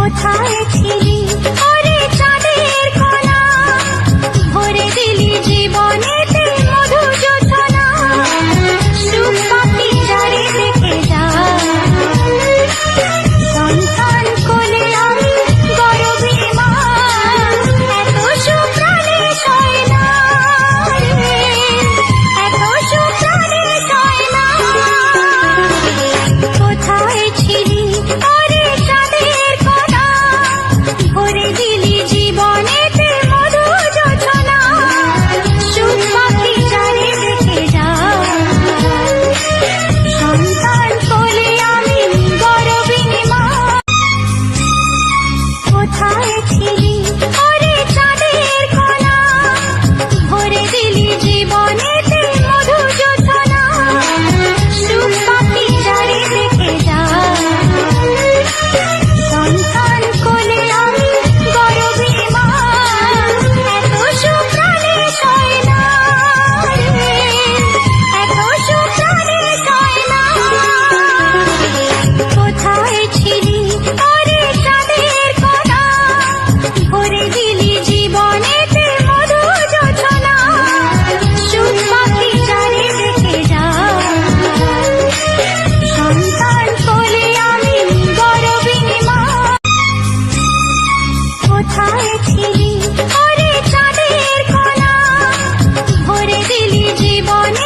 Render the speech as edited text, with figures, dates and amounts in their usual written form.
কোথায় ছিলি ওরে চাঁদের কণা, ভরে দিলি জীবনেতে মধু যোছনা। সুখ পাখি যারে দেখে যায়, সন্তান কোলে আমি গর্বে মা, এত সুখ প্রাণে সয় না রে, এত সুখ প্রাণে সয় না। কোথায় ছিলি ওরে চাঁদের কণা, ভরে দিলি জীবনেতে মধু যোছনা। সুখ পাখি যারে দেখে যায়, সন্তান কোলে আমি গর্বিণী মা। কোথায় ছিলি ওরে চাঁদের কণা, ভরে দিলি জীবনেতে মধু যোছনা। সুখ পাখি যারে দেখে যায়, সন্তান কোলে আমি গর্বিণী মা, এত সুখ প্রাণে সয় না রে, এত সুখ প্রাণে সয় না। কোথায় ছিলি ওরে চাঁদের কণা, ভরে দিলি